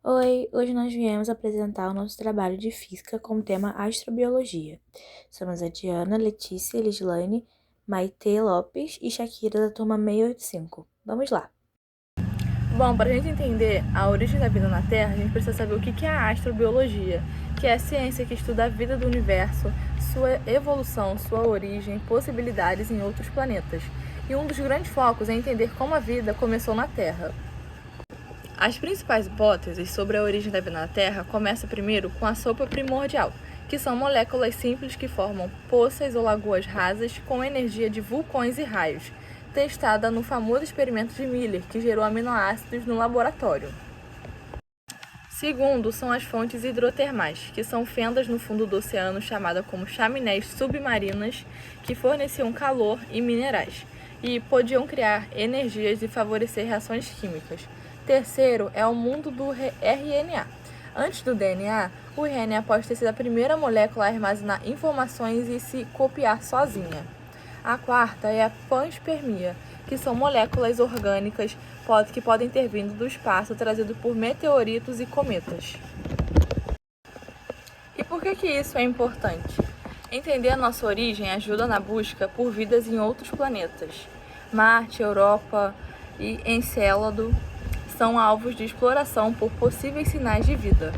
Oi, hoje nós viemos apresentar o nosso trabalho de física com o tema astrobiologia. Somos a Diana, Letícia, Elislane, Maitê Lopes e Shakira da turma 685. Vamos lá! Bom, para a gente entender a origem da vida na Terra, a gente precisa saber o que é a astrobiologia, que é a ciência que estuda a vida do universo, sua evolução, sua origem, possibilidades em outros planetas. E um dos grandes focos é entender como a vida começou na Terra. As principais hipóteses sobre a origem da vida na Terra começam primeiro com a sopa primordial, que são moléculas simples que formam poças ou lagoas rasas com energia de vulcões e raios, testada no famoso experimento de Miller, que gerou aminoácidos no laboratório. Segundo, são as fontes hidrotermais, que são fendas no fundo do oceano chamadas como chaminés submarinas, que forneciam calor e minerais, e podiam criar energias e favorecer reações químicas. Terceiro é o mundo do RNA. Antes do DNA, o RNA pode ter sido a primeira molécula a armazenar informações e se copiar sozinha. A quarta é a panspermia, que são moléculas orgânicas que podem ter vindo do espaço trazido por meteoritos e cometas. E por que isso é importante? Entender a nossa origem ajuda na busca por vidas em outros planetas. Marte, Europa e Encélado são alvos de exploração por possíveis sinais de vida.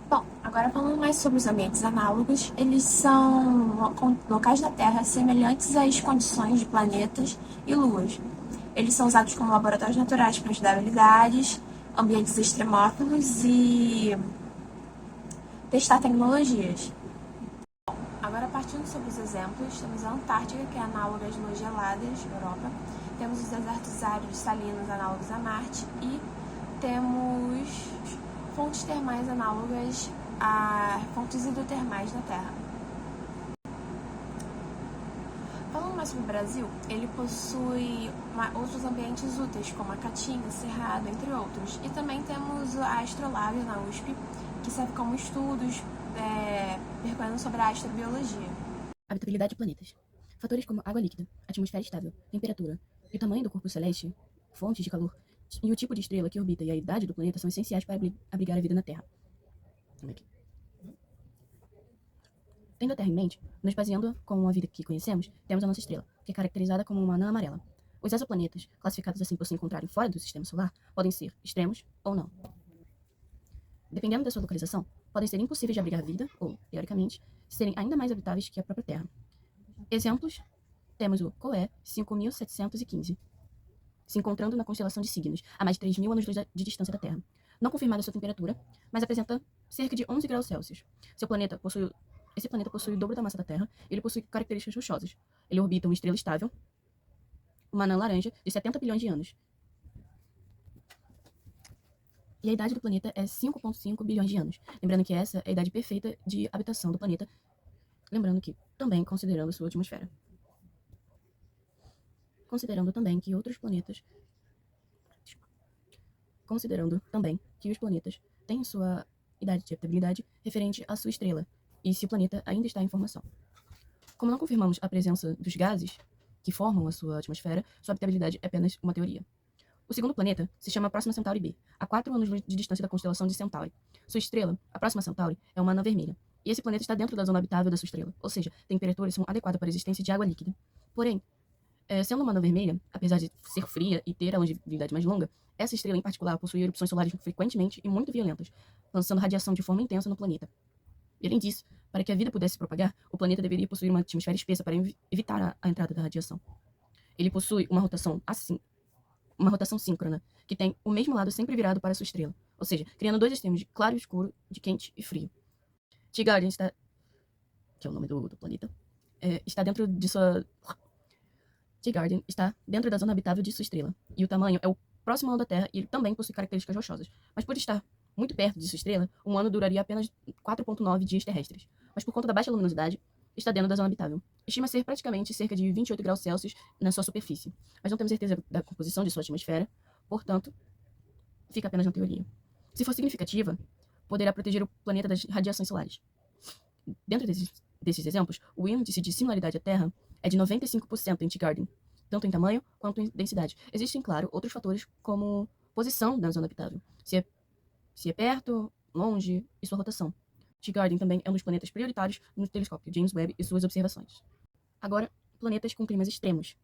Bom, agora falando mais sobre os ambientes análogos, eles são locais da Terra semelhantes às condições de planetas e luas. Eles são usados como laboratórios naturais para estudar habilidades, ambientes extremófilos e testar tecnologias. Agora, partindo sobre os exemplos, temos a Antártica, que é análoga às luas geladas, Europa. Temos os desertos áridos salinos análogos a Marte e temos fontes termais análogas a fontes hidrotermais na Terra. Falando mais sobre o Brasil, ele possui outros ambientes úteis, como a Caatinga, Cerrado, entre outros. E também temos a Astrolábio na USP, que serve como estudos percorrendo sobre a astrobiologia. Habitabilidade de planetas. Fatores como água líquida, atmosfera estável, temperatura e o tamanho do corpo celeste, fontes de calor e o tipo de estrela que orbita e a idade do planeta são essenciais para abrigar a vida na Terra. Tendo a Terra em mente, nos baseando com a vida que conhecemos, temos a nossa estrela, que é caracterizada como uma anã amarela. Os exoplanetas, classificados assim por se encontrarem fora do sistema solar, podem ser extremos ou não. Dependendo da sua localização, podem ser impossíveis de abrigar vida ou, teoricamente, serem ainda mais habitáveis que a própria Terra. Exemplos: temos o Coé 5715, se encontrando na constelação de Cygnos, a mais de 3.000 anos-luz de distância da Terra. Não confirmada sua temperatura, mas apresenta cerca de 11 graus Celsius. Esse planeta possui o dobro da massa da Terra e ele possui características rochosas. Ele orbita uma estrela estável, uma anã laranja, de 70 bilhões de anos. E a idade do planeta é 5,5 bilhões de anos. Lembrando que essa é a idade perfeita de habitação do planeta. Lembrando que, também considerando sua atmosfera. Considerando também que outros planetas... Considerando também que os planetas têm sua idade de habitabilidade referente à sua estrela, e se o planeta ainda está em formação. Como não confirmamos a presença dos gases que formam a sua atmosfera, sua habitabilidade é apenas uma teoria. O segundo planeta se chama Próxima Centauri B, a 4 anos-luz de distância da constelação de Centauri. Sua estrela, a Próxima Centauri, é uma anã vermelha, e esse planeta está dentro da zona habitável da sua estrela, ou seja, temperaturas são adequadas para a existência de água líquida. Porém, sendo uma anã vermelha, apesar de ser fria e ter a longevidade mais longa, essa estrela em particular possui erupções solares frequentemente e muito violentas, lançando radiação de forma intensa no planeta. E além disso, para que a vida pudesse se propagar, o planeta deveria possuir uma atmosfera espessa para evitar a entrada da radiação. Ele possui uma rotação síncrona, que tem o mesmo lado sempre virado para sua estrela, ou seja, criando dois extremos de claro e escuro, de quente e frio. T-Guardian está, que é o nome do planeta, está dentro de sua... T-Guardian está dentro da zona habitável de sua estrela, e o tamanho é o próximo ao da Terra, e ele também possui características rochosas. Mas por estar muito perto de sua estrela, um ano duraria apenas 4,9 dias terrestres. Mas por conta da baixa luminosidade, está dentro da zona habitável. Estima ser praticamente cerca de 28 graus Celsius na sua superfície, mas não temos certeza da composição de sua atmosfera, portanto, fica apenas na teoria. Se for significativa, poderá proteger o planeta das radiações solares. Dentro desses exemplos, o índice de similaridade à Terra é de 95% em T-Guardian, tanto em tamanho quanto em densidade. Existem, claro, outros fatores como posição da zona habitável, se é perto, longe e sua rotação. T-Garden também é um dos planetas prioritários no telescópio James Webb e suas observações. Agora, planetas com climas extremos,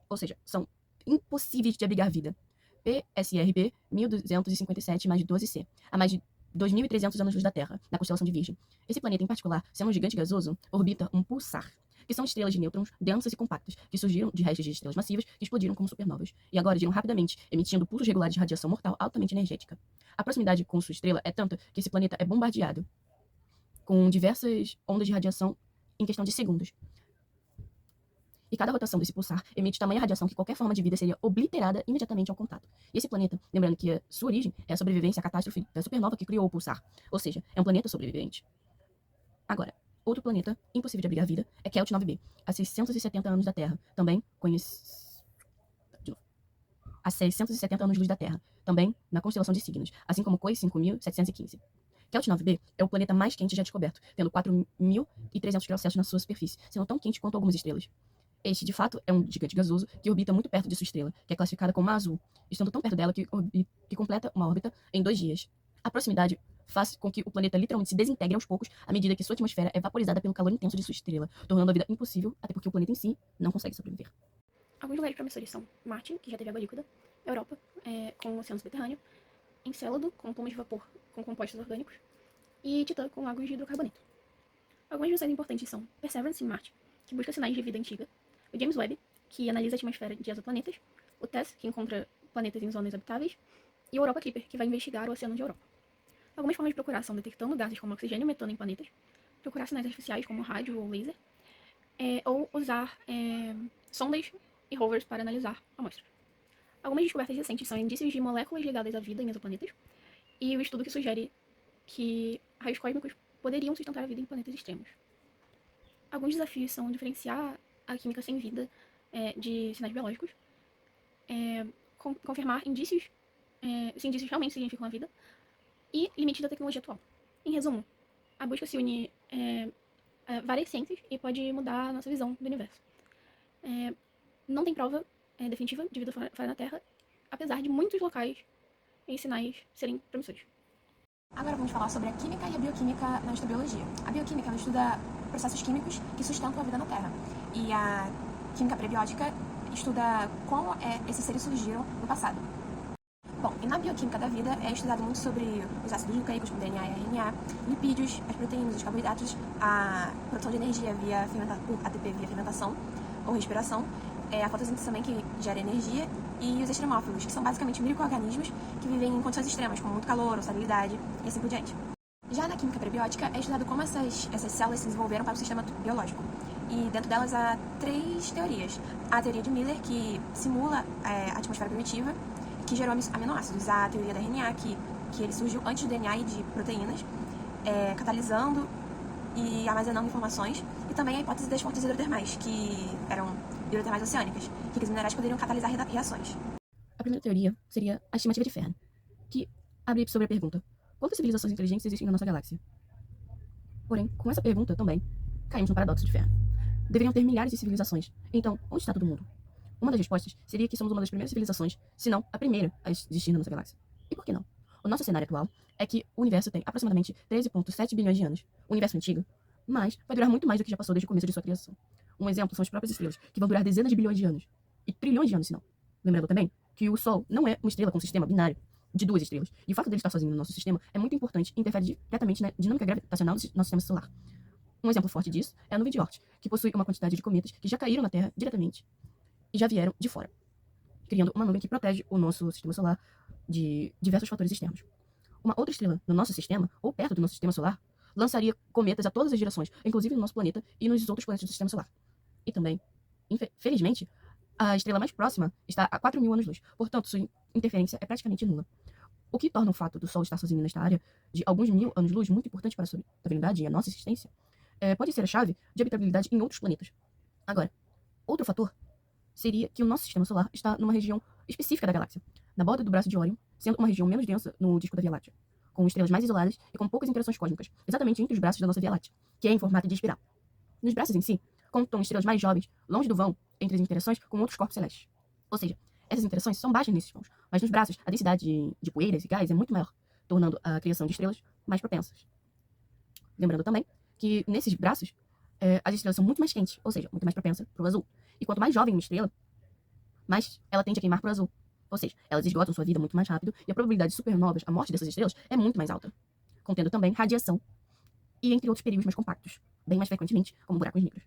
ou seja, são impossíveis de abrigar vida. PSRB 1257 mais 12C, a mais de 2.300 anos-luz da Terra, na constelação de Virgem. Esse planeta em particular, sendo um gigante gasoso, orbita um pulsar, que são estrelas de nêutrons densas e compactas, que surgiram de restos de estrelas massivas que explodiram como supernovas, e agora giram rapidamente, emitindo pulsos regulares de radiação mortal altamente energética. A proximidade com sua estrela é tanta que esse planeta é bombardeado com diversas ondas de radiação em questão de segundos. E cada rotação desse pulsar emite tamanha radiação que qualquer forma de vida seria obliterada imediatamente ao contato. E esse planeta, lembrando que a sua origem é a sobrevivência à catástrofe da supernova que criou o pulsar, ou seja, é um planeta sobrevivente. Agora, outro planeta impossível de abrigar vida é Kelt 9b, a 670 anos da Terra, também conhecido a 670 anos-luz da Terra, também na constelação de Signos, assim como COI 5715. Kelt 9b é o planeta mais quente já descoberto, tendo 4.300 graus Celsius na sua superfície, sendo tão quente quanto algumas estrelas. Este, de fato, é um gigante gasoso que orbita muito perto de sua estrela, que é classificada como azul, estando tão perto dela que completa uma órbita em 2 dias. A proximidade faz com que o planeta literalmente se desintegre aos poucos à medida que sua atmosfera é vaporizada pelo calor intenso de sua estrela, tornando a vida impossível, até porque o planeta em si não consegue sobreviver. Alguns lugares promissores são Marte, que já teve água líquida, Europa, com o oceano subterrâneo, Encélado, com plumas de vapor com compostos orgânicos, e Titã, com lagos de hidrocarboneto. Algumas missões importantes são Perseverance em Marte, que busca sinais de vida antiga, o James Webb, que analisa a atmosfera de exoplanetas, o TESS, que encontra planetas em zonas habitáveis, e o Europa Clipper, que vai investigar o oceano de Europa. Algumas formas de procurar são detectando gases como oxigênio e metano em planetas, procurar sinais artificiais como rádio ou laser, ou usar sondas e rovers para analisar amostras. Algumas descobertas recentes são indícios de moléculas ligadas à vida em exoplanetas, e o estudo que sugere que raios cósmicos poderiam sustentar a vida em planetas extremos. Alguns desafios são diferenciar a química sem vida de sinais biológicos, confirmar indícios, se indícios realmente significam a vida, e limites da tecnologia atual. Em resumo, a busca se une a várias ciências e pode mudar a nossa visão do universo. Não tem prova definitiva de vida fora da Terra, apesar de muitos locais e sinais serem promissores. Agora vamos falar sobre a química e a bioquímica na astrobiologia. A bioquímica ela estuda processos químicos que sustentam a vida na Terra. E a química prebiótica estuda como esses seres surgiram no passado. Bom, e na bioquímica da vida é estudado muito sobre os ácidos nucleicos, como DNA e RNA, lipídios, as proteínas, os carboidratos, a produção de energia por ATP via fermentação ou respiração, a fotossíntese também que gera energia, e os extremófilos, que são basicamente micro-organismos que vivem em condições extremas, como muito calor, ou salinidade, e assim por diante. Já na química prebiótica é estudado como essas células se desenvolveram para o sistema biológico. E dentro delas há 3 teorias. A teoria de Miller, que simula a atmosfera primitiva, que gerou aminoácidos. A teoria da RNA, que ele surgiu antes do DNA e de proteínas, catalisando e armazenando informações. E também a hipótese das fontes hidrotermais, que eram hidrotermais oceânicas, que os minerais poderiam catalisar reações. A primeira teoria seria a estimativa de Fermi, que abre sobre a pergunta: quantas civilizações inteligentes existem na nossa galáxia? Porém, com essa pergunta também, caímos no paradoxo de Fermi. Deveriam ter milhares de civilizações. Então, onde está todo mundo? Uma das respostas seria que somos uma das primeiras civilizações, se não a primeira a existir na nossa galáxia. E por que não? O nosso cenário atual é que o universo tem aproximadamente 13,7 bilhões de anos. O universo antigo, mas vai durar muito mais do que já passou desde o começo de sua criação. Um exemplo são as próprias estrelas, que vão durar dezenas de bilhões de anos. E trilhões de anos, se não. Lembrando também que o Sol não é uma estrela com um sistema binário de 2 estrelas. E o fato dele estar sozinho no nosso sistema é muito importante e interfere diretamente na dinâmica gravitacional do nosso sistema solar. Um exemplo forte disso é a nuvem de Oort, que possui uma quantidade de cometas que já caíram na Terra diretamente e já vieram de fora, criando uma nuvem que protege o nosso sistema solar de diversos fatores externos. Uma outra estrela no nosso sistema, ou perto do nosso sistema solar, lançaria cometas a todas as direções, inclusive no nosso planeta e nos outros planetas do sistema solar. E também, felizmente, a estrela mais próxima está a 4.000 anos-luz, portanto, sua interferência é praticamente nula. O que torna o fato do Sol estar sozinho nesta área de alguns 1.000 anos-luz muito importante para a estabilidade e a nossa existência, pode ser a chave de habitabilidade em outros planetas. Agora, outro fator seria que o nosso sistema solar está numa região específica da galáxia, na borda do braço de Órion, sendo uma região menos densa no disco da Via Láctea, com estrelas mais isoladas e com poucas interações cósmicas, exatamente entre os braços da nossa Via Láctea, que é em formato de espiral. Nos braços em si, contam estrelas mais jovens, longe do vão entre as interações com outros corpos celestes. Ou seja, Essas interações são baixas nesses pontos, mas nos braços, a densidade de poeiras e gás é muito maior, tornando a criação de estrelas mais propensas. Lembrando também que nesses braços, as estrelas são muito mais quentes, ou seja, muito mais propensa para o azul. E quanto mais jovem uma estrela, mais ela tende a queimar para o azul. Ou seja, elas esgotam sua vida muito mais rápido e a probabilidade de supernovas, a morte dessas estrelas, é muito mais alta, contendo também radiação e entre outros perigos mais compactos, bem mais frequentemente, como buracos negros.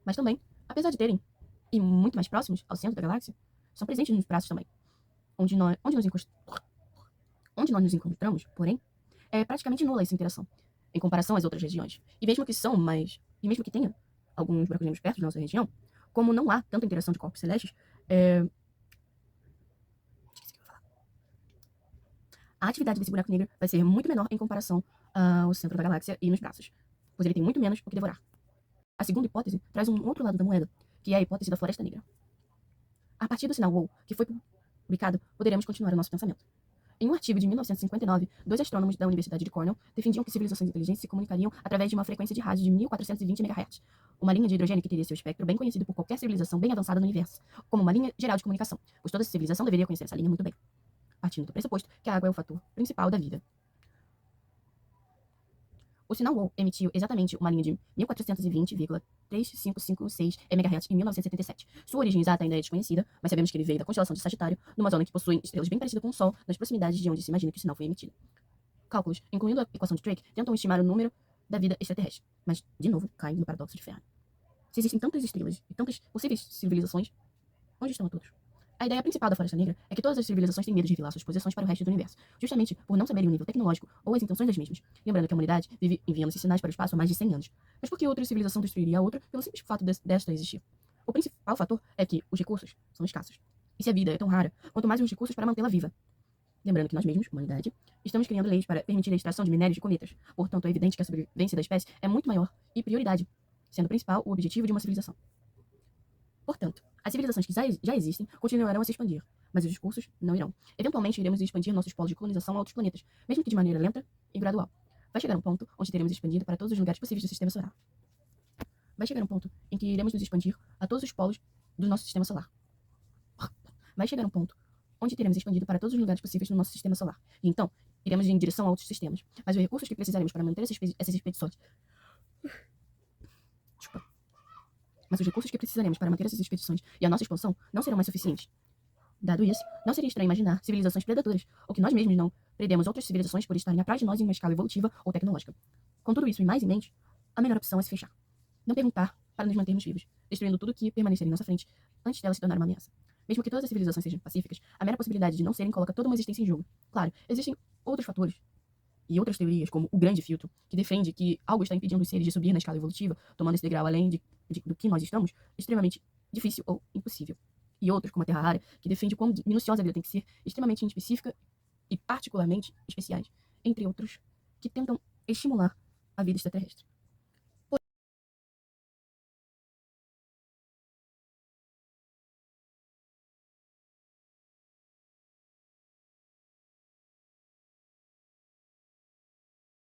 Mas também, apesar de terem e muito mais próximos ao centro da galáxia, são presentes nos braços também, onde nós nos encontramos, porém, é praticamente nula essa interação, em comparação às outras regiões. E mesmo que tenha alguns buracos negros perto da nossa região, como não há tanta interação de corpos celestes, a atividade desse buraco negro vai ser muito menor em comparação ao centro da galáxia e nos braços, pois ele tem muito menos o que devorar. A segunda hipótese traz um outro lado da moeda, que é a hipótese da floresta negra. A partir do sinal WOW, que foi publicado, poderemos continuar o nosso pensamento. Em um artigo de 1959, 2 astrônomos da Universidade de Cornell defendiam que civilizações inteligentes se comunicariam através de uma frequência de rádio de 1420 MHz, uma linha de hidrogênio que teria seu espectro bem conhecido por qualquer civilização bem avançada no universo, como uma linha geral de comunicação, pois toda civilização deveria conhecer essa linha muito bem, partindo do pressuposto que a água é o fator principal da vida. O sinal WOW emitiu exatamente uma linha de 1420,3556 MHz em 1977. Sua origem exata ainda é desconhecida, mas sabemos que ele veio da constelação de Sagitário, numa zona que possui estrelas bem parecidas com o Sol, nas proximidades de onde se imagina que o sinal foi emitido. Cálculos, incluindo a equação de Drake, tentam estimar o número da vida extraterrestre, mas, de novo, caem no paradoxo de Fermi. Se existem tantas estrelas e tantas possíveis civilizações, onde estão todos? A ideia principal da Floresta Negra é que todas as civilizações têm medo de revelar suas posições para o resto do universo, justamente por não saberem o nível tecnológico ou as intenções das mesmas. Lembrando que a humanidade vive enviando esses sinais para o espaço há mais de 100 anos. Mas por que outra civilização destruiria a outra pelo simples fato desta existir? O principal fator é que os recursos são escassos. E se a vida é tão rara, quanto mais os recursos para mantê-la viva. Lembrando que nós mesmos, humanidade, estamos criando leis para permitir a extração de minérios de cometas. Portanto, é evidente que a sobrevivência da espécie é muito maior e prioridade, sendo principal o objetivo de uma civilização. Portanto, as civilizações que já existem continuarão a se expandir, mas os discursos não irão. Eventualmente, iremos expandir nossos polos de colonização a outros planetas, mesmo que de maneira lenta e gradual. Vai chegar um ponto onde teremos expandido para todos os lugares possíveis do sistema solar. Vai chegar um ponto em que iremos nos expandir a todos os polos do nosso sistema solar. Vai chegar um ponto onde teremos expandido para todos os lugares possíveis no nosso sistema solar. E então, iremos em direção a outros sistemas. Mas os recursos que precisaremos para manter essas expedições... Mas os recursos que precisaremos para manter essas expedições e a nossa expansão não serão mais suficientes. Dado isso, não seria estranho imaginar civilizações predadoras, ou que nós mesmos não predemos outras civilizações por estarem atrás de nós em uma escala evolutiva ou tecnológica. Com tudo isso e mais em mente, a melhor opção é se fechar. Não perguntar para nos mantermos vivos, destruindo tudo que permanecer em nossa frente antes dela se tornar uma ameaça. Mesmo que todas as civilizações sejam pacíficas, a mera possibilidade de não serem coloca toda uma existência em jogo. Claro, existem outros fatores e outras teorias, como o grande filtro, que defende que algo está impedindo os seres de subir na escala evolutiva, tomando esse degrau além do que nós estamos, extremamente difícil ou impossível. E outros, como a Terra Rara, que defende quão minuciosa a vida tem que ser, extremamente específica e particularmente especiais, entre outros, que tentam estimular a vida extraterrestre.